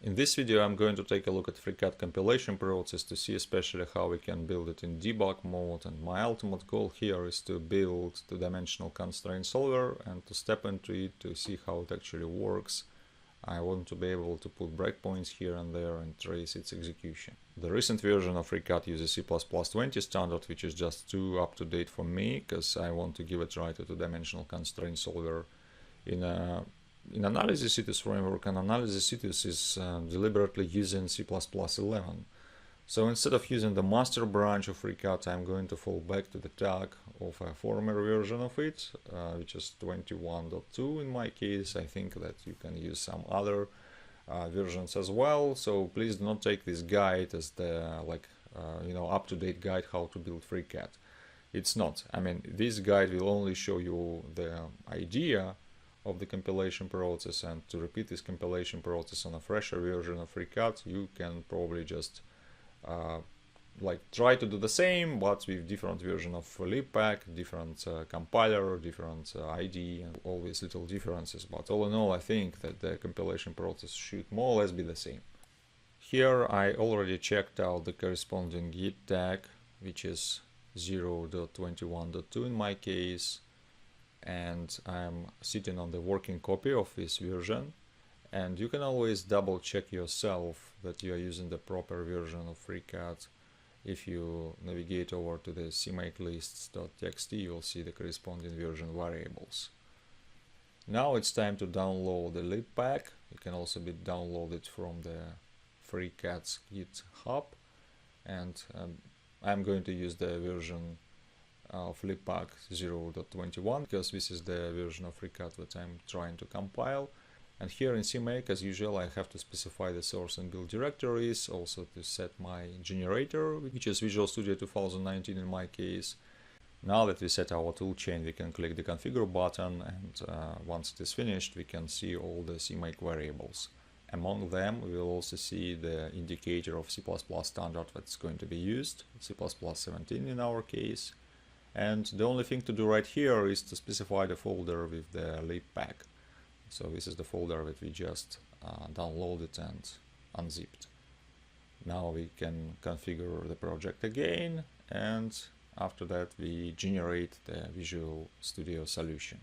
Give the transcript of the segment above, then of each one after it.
In this video I'm going to take a look at FreeCAD compilation process to see especially how we can build it in debug mode, and my ultimate goal here is to build two-dimensional constraint solver and to step into it to see how it actually works. I want to be able to put breakpoints here and there and trace its execution. The recent version of FreeCAD uses C++20 standard, which is just too up to date for me because I want to give a try to two-dimensional constraint solver in Analysis Cities framework, and Analysis Cities is deliberately using C++11. So instead of using the master branch of FreeCAD, I'm going to fall back to the tag of a former version of it, which is 21.2 in my case. I think that you can use some other versions as well. So please do not take this guide as the up-to-date guide how to build FreeCAD. It's not. I mean, this guide will only show you the idea of the compilation process, and to repeat this compilation process on a fresher version of FreeCAD, you can probably just try to do the same, but with different version of libpack, different compiler, different ID, and all these little differences. But all in all, I think that the compilation process should more or less be the same. Here I already checked out the corresponding git tag, which is 0.21.2 in my case, and I'm sitting on the working copy of this version. And you can always double check yourself that you are using the proper version of FreeCAD. If you navigate over to the cmakelists.txt, you'll see the corresponding version variables. Now it's time to download the libpack. It can also be downloaded from the FreeCAD's GitHub, and I'm going to use the version of libpack 0.21 because this is the version of FreeCAD that I'm trying to compile. And here in CMake, as usual, I have to specify the source and build directories, also to set my generator, which is Visual Studio 2019 in my case. Now that we set our toolchain, we can click the configure button, and once it is finished, we can see all the CMake variables. Among them, we will also see the indicator of C++ standard that's going to be used, C++17 in our case. And the only thing to do right here is to specify the folder with the libpack. So this is the folder that we just downloaded and unzipped. Now we can configure the project again, and after that we generate the Visual Studio solution.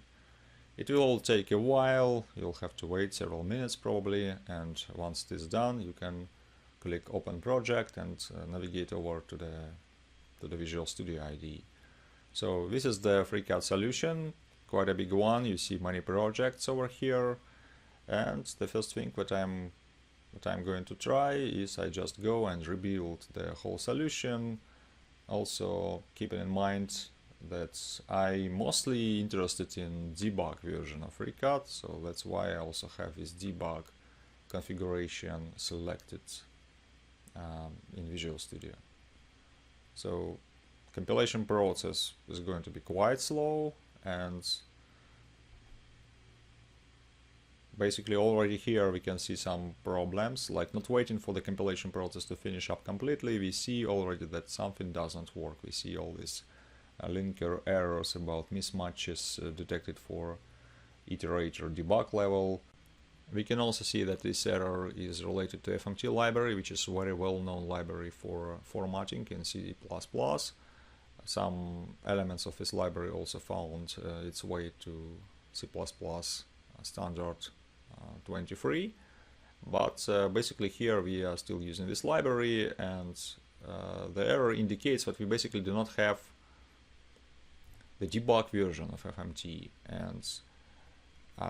It will all take a while, you'll have to wait several minutes probably, and once it is done you can click Open Project and navigate over to the Visual Studio IDE. So this is the FreeCAD solution, quite a big one. You see many projects over here, and the first thing that I'm going to try is I just go and rebuild the whole solution. Also keeping in mind that I'm mostly interested in debug version of FreeCAD, so that's why I also have this debug configuration selected in Visual Studio. So compilation process is going to be quite slow, and basically already here we can see some problems, like not waiting for the compilation process to finish up completely. We see already that something doesn't work. We see all these linker errors about mismatches detected for iterator debug level. We can also see that this error is related to FMT library, which is a very well-known library for formatting in C++. Some elements of this library also found its way to C++ standard 23, but basically here we are still using this library, and the error indicates that we basically do not have the debug version of FMT, and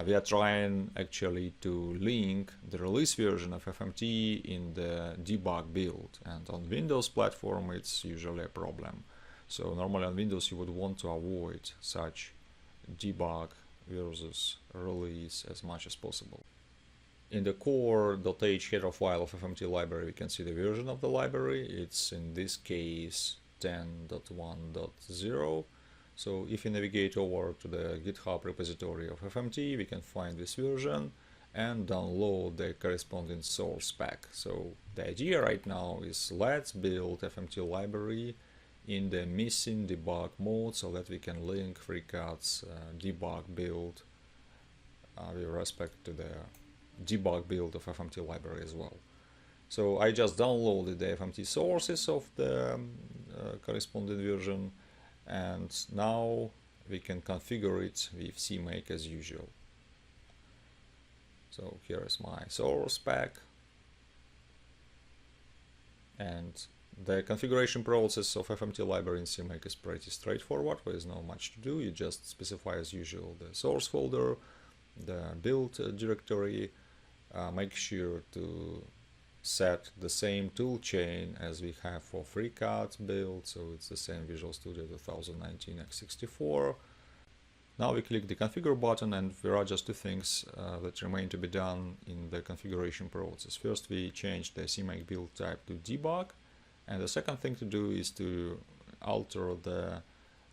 we are trying actually to link the release version of FMT in the debug build, and on Windows platform it's usually a problem. So normally on Windows you would want to avoid such debug versus release as much as possible. In the core.h header file of FMT library we can see the version of the library. It's in this case 10.1.0. So if you navigate over to the GitHub repository of FMT, we can find this version and download the corresponding source pack. So the idea right now is let's build FMT library in the missing debug mode so that we can link FreeCAD's debug build with respect to the debug build of FMT library as well. So I just downloaded the FMT sources of the corresponding version, and now we can configure it with CMake as usual. So here is my source pack, and the configuration process of FMT library in CMake is pretty straightforward. There is not much to do. You just specify as usual the source folder, the build directory, make sure to set the same tool chain as we have for FreeCAD build, so it's the same Visual Studio 2019 x64. Now we click the configure button, and there are just two things that remain to be done in the configuration process. First, we change the CMake build type to debug, and the second thing to do is to alter the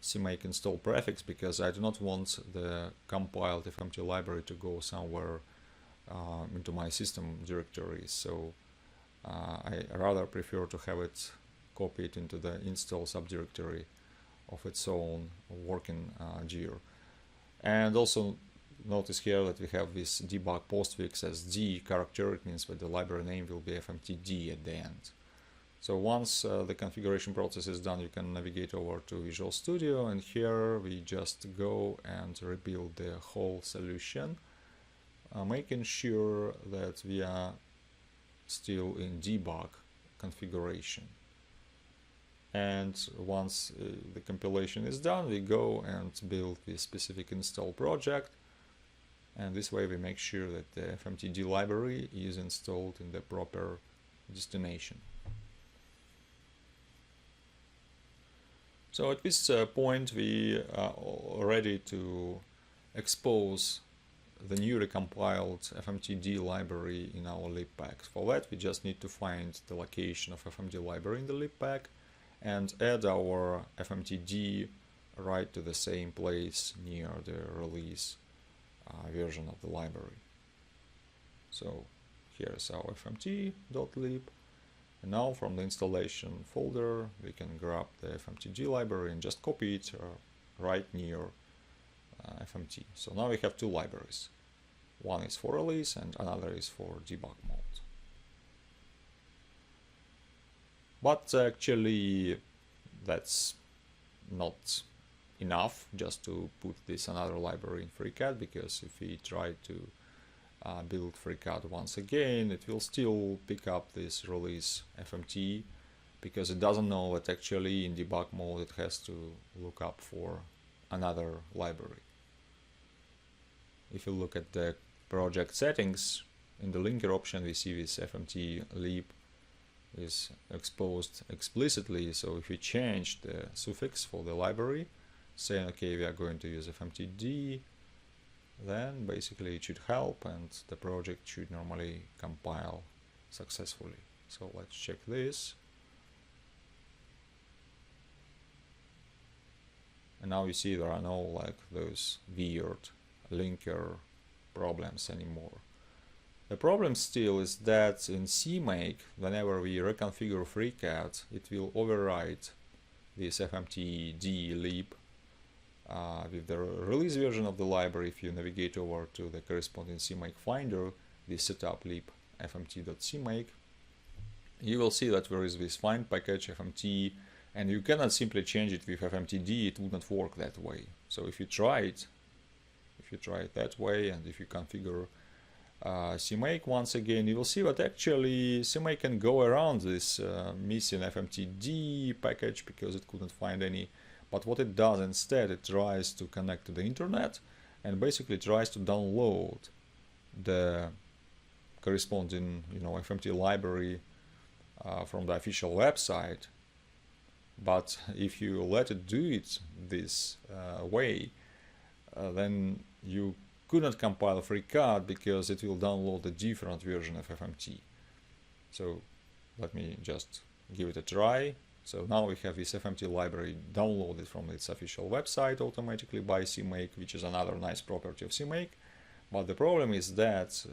CMake install prefix, because I do not want the compiled FMT library to go somewhere into my system directory. So I rather prefer to have it copied into the install subdirectory of its own working gear. And also notice here that we have this debug postfix as D character. It means that the library name will be FMTD at the end. So once the configuration process is done, you can navigate over to Visual Studio, and here we just go and rebuild the whole solution, making sure that we are still in debug configuration. And once the compilation is done, we go and build the specific install project, and this way we make sure that the FMTD library is installed in the proper destination. So at this point we are ready to expose the newly compiled FMTD library in our libpack. For that, we just need to find the location of FMTD library in the libpack and add our FMTD right to the same place near the release version of the library. So here's our fmt.lib, and now from the installation folder we can grab the FMTD library and just copy it right near FMT. So now we have two libraries. One is for release and another is for debug mode. But actually that's not enough just to put this another library in FreeCAD, because if we try to build FreeCAD once again, it will still pick up this release FMT, because it doesn't know that actually in debug mode it has to look up for another library. If you look at the project settings, in the linker option we see this FMT lib is exposed explicitly. So if we change the suffix for the library, saying okay, we are going to use FMTD, then basically it should help and the project should normally compile successfully. So let's check this. And now you see there are no like those weird linker problems anymore. The problem still is that in CMake, whenever we reconfigure FreeCAD, it will overwrite this FMTD lib with the release version of the library. If you navigate over to the corresponding CMake finder, the setup lib fmt.cmake, you will see that there is this find package FMT, and you cannot simply change it with FMTD. It would not work that way. So if you try it that way, and if you configure CMake once again, you will see that actually CMake can go around this missing FMTD package because it couldn't find any. But what it does instead, it tries to connect to the internet and basically tries to download the corresponding FMT library from the official website. But if you let it do it this way, then you could not compile FreeCAD because it will download a different version of FMT. So let me just give it a try. So now we have this FMT library downloaded from its official website automatically by CMake, which is another nice property of CMake. But the problem is that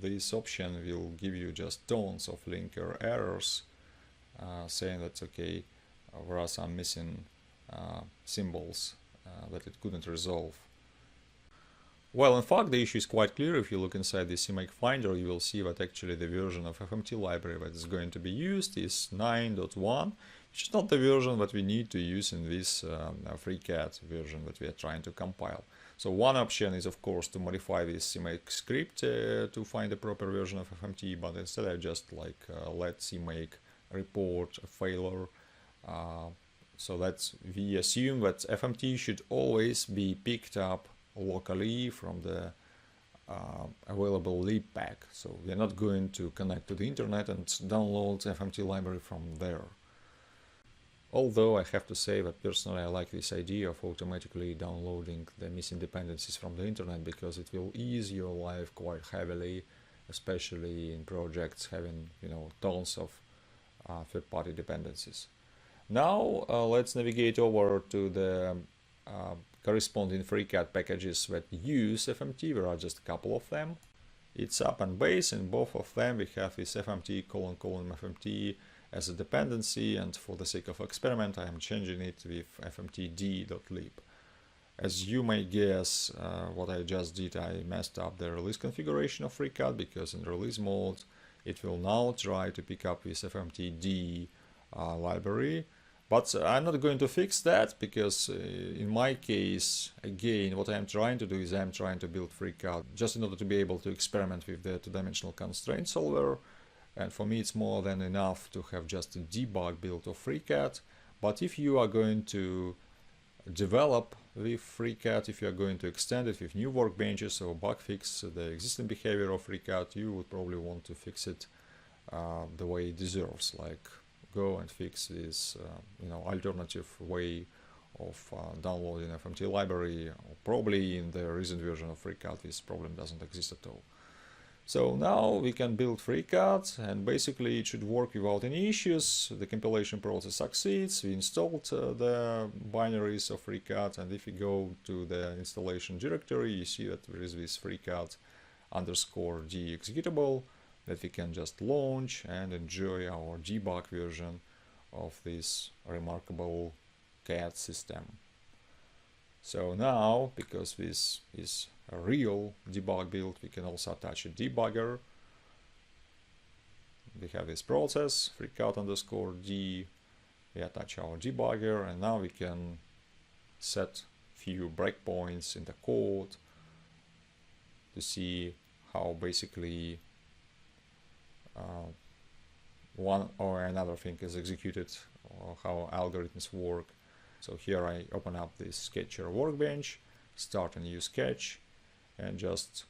this option will give you just tons of linker errors, saying that okay, there are some missing symbols that it couldn't resolve. Well, in fact, the issue is quite clear. If you look inside the CMake Finder, you will see that actually the version of FMT library that is going to be used is 9.1, which is not the version that we need to use in this FreeCAD version that we are trying to compile. So one option is, of course, to modify this CMake script to find the proper version of FMT, but instead I just let CMake report a failure. So that we assume that FMT should always be picked up locally from the available lib pack. So we are not going to connect to the internet and download FMT library from there. Although I have to say that personally I like this idea of automatically downloading the missing dependencies from the internet, because it will ease your life quite heavily, especially in projects having tons of third-party dependencies. Now let's navigate over to the corresponding FreeCAD packages that use FMT. There are just a couple of them. It's up and base. In both of them we have this FMT : FMT as a dependency, and for the sake of experiment I am changing it with fmtd.lib. As you may guess, what I just did, I messed up the release configuration of FreeCAD, because in release mode it will now try to pick up this fmtd library. But I'm not going to fix that, because in my case, again, what I'm trying to do is I'm trying to build FreeCAD just in order to be able to experiment with the two-dimensional constraint solver. And for me, it's more than enough to have just a debug build of FreeCAD. But if you are going to develop with FreeCAD, if you are going to extend it with new workbenches or bug fix the existing behavior of FreeCAD, you would probably want to fix it the way it deserves, like go and fix this alternative way of downloading FMT library. Probably in the recent version of FreeCAD this problem doesn't exist at all. So now we can build FreeCAD, and basically it should work without any issues. The compilation process succeeds. We installed the binaries of FreeCAD, and if you go to the installation directory, you see that there is this FreeCAD _d executable that we can just launch and enjoy our debug version of this remarkable CAD system. So now, because this is a real debug build, we can also attach a debugger. We have this process, FreeCAD _d, we attach our debugger, and now we can set few breakpoints in the code to see how basically one or another thing is executed, or how algorithms work. So here I open up this Sketcher workbench, start a new sketch, and just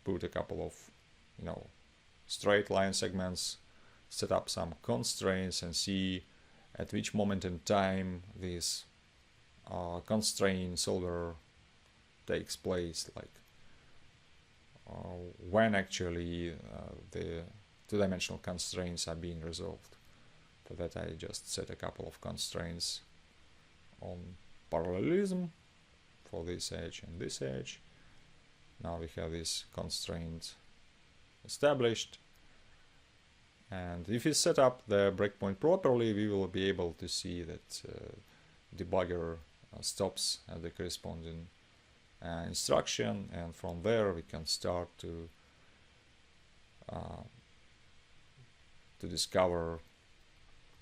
put a couple of straight line segments, set up some constraints, and see at which moment in time this constraint solver takes place, like when actually the two-dimensional constraints are being resolved. For that I just set a couple of constraints on parallelism for this edge and this edge. Now we have this constraint established, and if we set up the breakpoint properly, we will be able to see that debugger stops at the corresponding instruction, and from there we can start to discover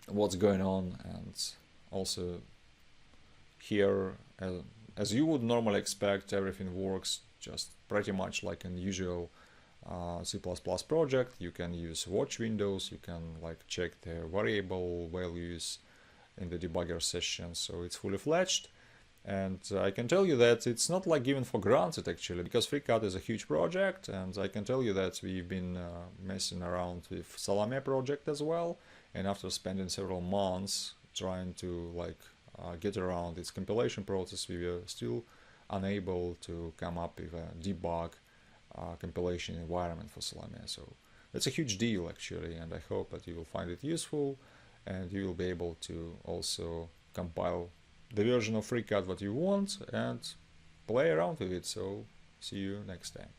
what's going on. And also here, as you would normally expect, everything works just pretty much like an usual C++ project. You can use watch windows, you can check the variable values in the debugger session, so it's fully fledged. And I can tell you that it's not given for granted actually, because FreeCAD is a huge project, and I can tell you that we've been messing around with Salome project as well, and after spending several months trying to get around its compilation process, we were still unable to come up with a debug compilation environment for Salome. So that's a huge deal actually, and I hope that you will find it useful, and you will be able to also compile the version of FreeCAD that you want and play around with it. So see you next time.